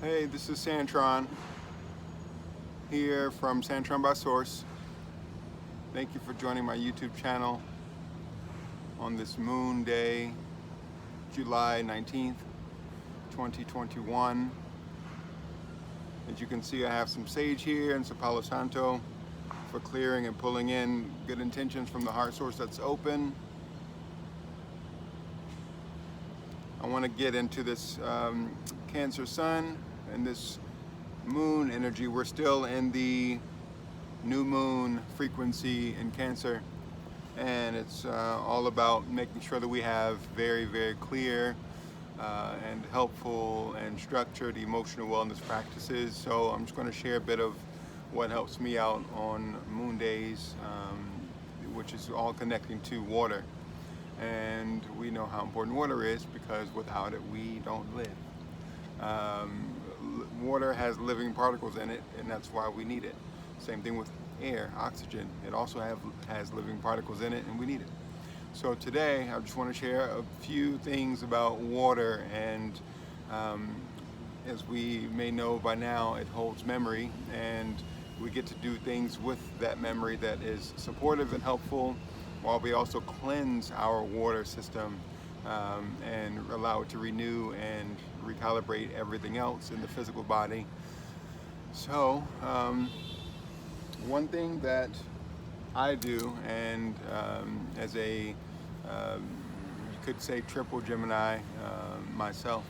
Hey, this is Santron here from Santron by Source. Thank you for joining my YouTube channel on this moon day, July 19th, 2021. As you can see, I have some sage here and some Palo Santo for clearing and pulling in good intentions from the heart source that's open. I want to get into this Cancer Sun and this moon energy. We're still in the new moon frequency in Cancer, and it's all about making sure that we have very, very clear and helpful and structured emotional wellness practices. So I'm just going to share a bit of what helps me out on moon days, which is all connecting to water. And we know how important water is because without it we don't live. Water has living particles in it, and that's why we need it. Same thing with air, oxygen. It also has living particles in it, and we need it. So today I just want to share a few things about water, and as we may know by now, it holds memory, and we get to do things with that memory that is supportive and helpful, while we also cleanse our water system and allow it to renew and recalibrate everything else in the physical body. So one thing that I do, and as a you could say triple Gemini myself,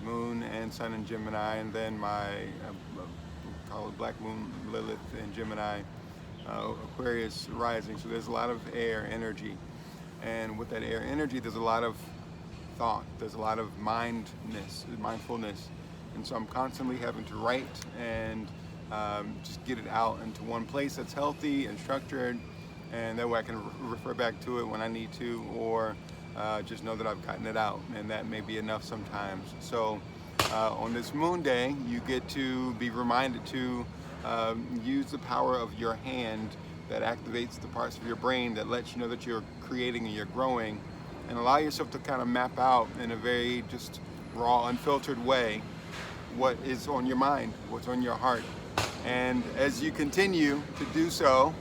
Moon and Sun in Gemini, and then my call it Black Moon Lilith in Gemini, Aquarius rising. So there's a lot of air energy, and with that air energy there's a lot of thought, there's a lot of mindfulness, and so I'm constantly having to write and just get it out into one place that's healthy and structured, and that way I can refer back to it when I need to, or just know that I've gotten it out, and that may be enough sometimes. So on this moon day you get to be reminded to use the power of your hand that activates the parts of your brain that lets you know that you're creating and you're growing, and allow yourself to kind of map out in a very just raw, unfiltered way what is on your mind, what's on your heart. And as you continue to do so,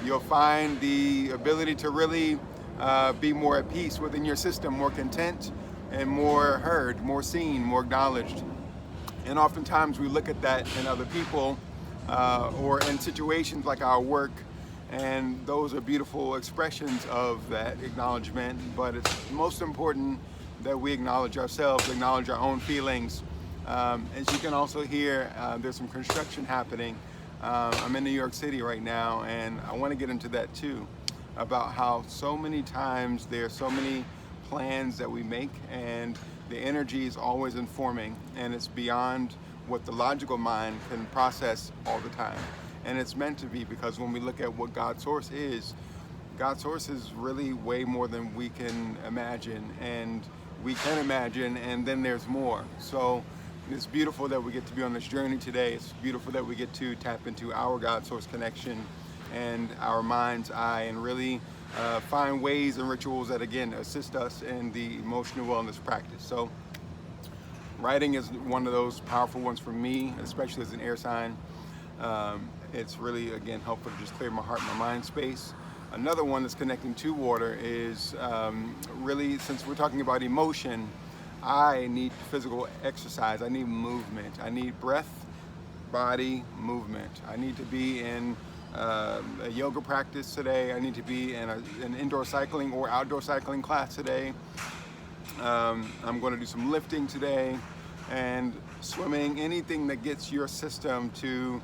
you'll find the ability to really be more at peace within your system, more content and more heard, more seen, more acknowledged. And oftentimes we look at that in other people or in situations like our work, and those are beautiful expressions of that acknowledgement, but it's most important that we acknowledge ourselves, acknowledge our own feelings. As you can also hear, there's some construction happening. I'm in New York City right now, and I want to get into that too, about how so many times there are so many plans that we make, and the energy is always informing, and it's beyond what the logical mind can process all the time. And it's meant to be, because when we look at what God's source is really way more than we can imagine, and we can imagine, and then there's more. So it's beautiful that we get to be on this journey today. It's beautiful that we get to tap into our God source connection and our mind's eye, and really find ways and rituals that again assist us in the emotional wellness practice. So writing is one of those powerful ones for me, especially as an air sign. It's really, again, helpful to just clear my heart and my mind space. Another one that's connecting to water is really, since we're talking about emotion, I need physical exercise. I need movement. I need breath, body, movement. I need to be in a yoga practice today. I need to be in an indoor cycling or outdoor cycling class today. I'm going to do some lifting today, and swimming, anything that gets your system to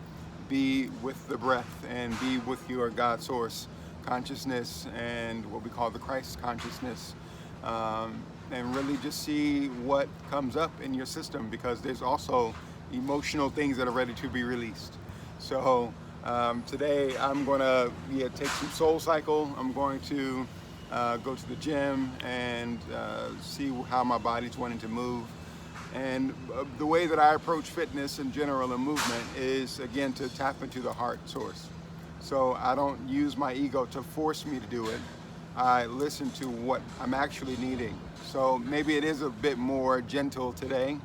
be with the breath and be with your God source consciousness and what we call the Christ consciousness, and really just see what comes up in your system, because there's also emotional things that are ready to be released. So today I'm going to take some soul cycle. I'm going to go to the gym and see how my body's wanting to move. And the way that I approach fitness in general and movement is, again, to tap into the heart source. So I don't use my ego to force me to do it. I listen to what I'm actually needing. So maybe it is a bit more gentle today,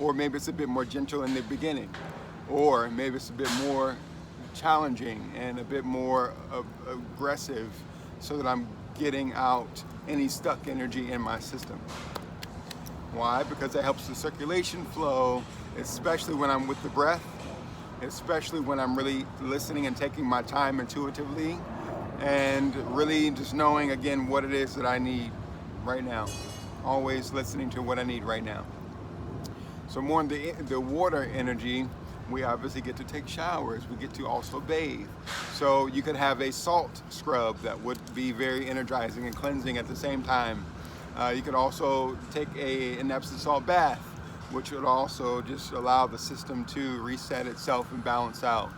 or maybe it's a bit more gentle in the beginning, or maybe it's a bit more challenging and a bit more aggressive, so that I'm getting out any stuck energy in my system. Why? Because that helps the circulation flow, especially when I'm with the breath, especially when I'm really listening and taking my time intuitively, and really just knowing again what it is that I need right now. Always listening to what I need right now. So more in the water energy, we obviously get to take showers. We get to also bathe. So you could have a salt scrub that would be very energizing and cleansing at the same time. You could also take an Epsom salt bath, which would also just allow the system to reset itself and balance out.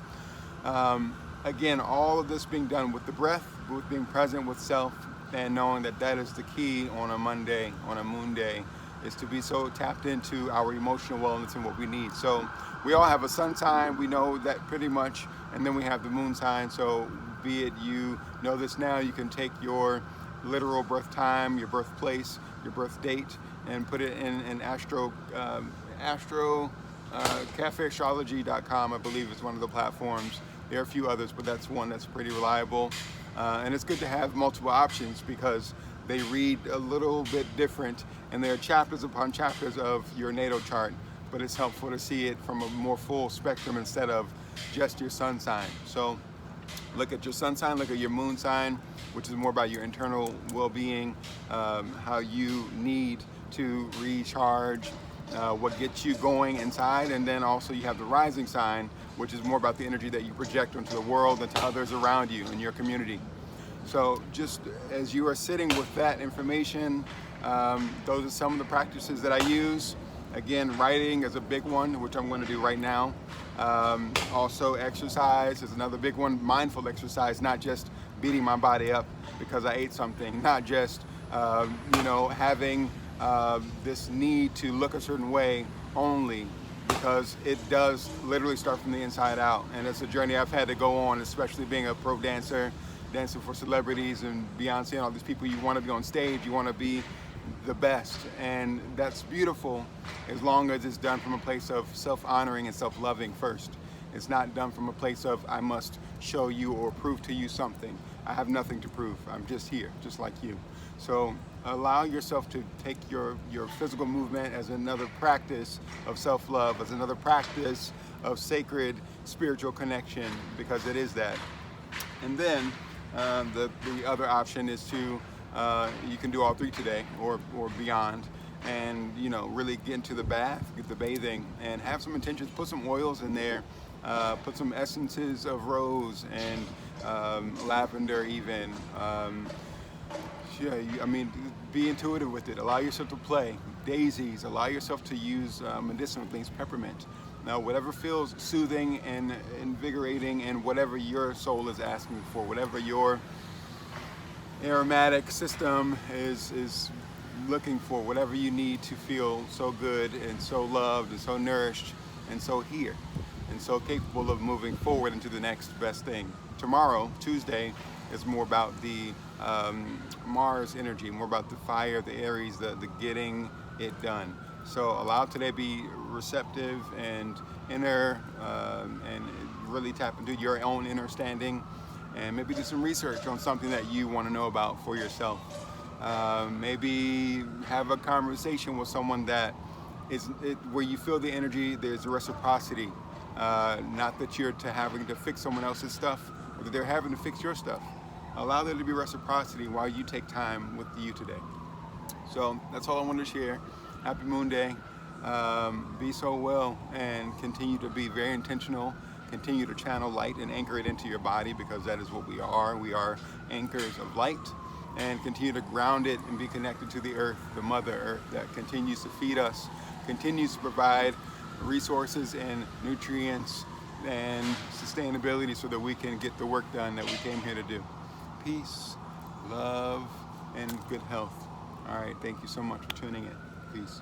Again, all of this being done with the breath, with being present with self, and knowing that that is the key on a Monday, on a moon day, is to be so tapped into our emotional wellness and what we need. So we all have a sun sign, we know that pretty much, and then we have the moon sign. So be it you know this now, you can take your literal birth time, your birthplace, your birth date, and put it in cafeastrology.com, I believe is one of the platforms. There are a few others, but that's one that's pretty reliable. And it's good to have multiple options because they read a little bit different, and there are chapters upon chapters of your natal chart, but it's helpful to see it from a more full spectrum instead of just your sun sign. So look at your sun sign, look at your moon sign, which is more about your internal well-being, how you need to recharge, what gets you going inside, and then also you have the rising sign, which is more about the energy that you project onto the world and to others around you in your community. So just as you are sitting with that information, those are some of the practices that I use. Again, writing is a big one, which I'm going to do right now. Also exercise is another big one. Mindful exercise, not just beating my body up because I ate something, not just having this need to look a certain way only, because it does literally start from the inside out, and it's a journey I've had to go on, especially being a pro dancer, dancing for celebrities and Beyonce and all these people. You want to be on stage, you want to be the best, and that's beautiful as long as it's done from a place of self-honoring and self-loving first. It's not done from a place of I must show you or prove to you something. I have nothing to prove. I'm just here, just like you. So allow yourself to take your physical movement as another practice of self-love, as another practice of sacred spiritual connection, because it is that. And then the other option is to you can do all three today or beyond, and really get into the bath, get the bathing, and have some intentions. Put some oils in there, put some essences of rose and lavender even. Be intuitive with it. Allow yourself to play. Daisies. Allow yourself to use medicinal things. Peppermint. Now, whatever feels soothing and invigorating, and whatever your soul is asking for, whatever your aromatic system is looking for, whatever you need to feel so good and so loved and so nourished and so here and so capable of moving forward into the next best thing. Tomorrow, Tuesday, is more about the Mars energy, more about the fire, the Aries, the getting it done. So allow today to be receptive and inner, and really tap into your own inner standing, and maybe do some research on something that you want to know about for yourself. Maybe have a conversation with someone that where you feel the energy, there's a reciprocity. Not that you're having to fix someone else's stuff, or that they're having to fix your stuff. Allow there to be reciprocity while you take time with you today. So that's all I wanted to share. Happy Moon Day. Be so well, and continue to be very intentional. Continue to channel light and anchor it into your body, because that is what we are. We are anchors of light. And continue to ground it and be connected to the earth, the Mother Earth, that continues to feed us, continues to provide resources and nutrients and sustainability so that we can get the work done that we came here to do. Peace, love, and good health. All right, thank you so much for tuning in. Peace.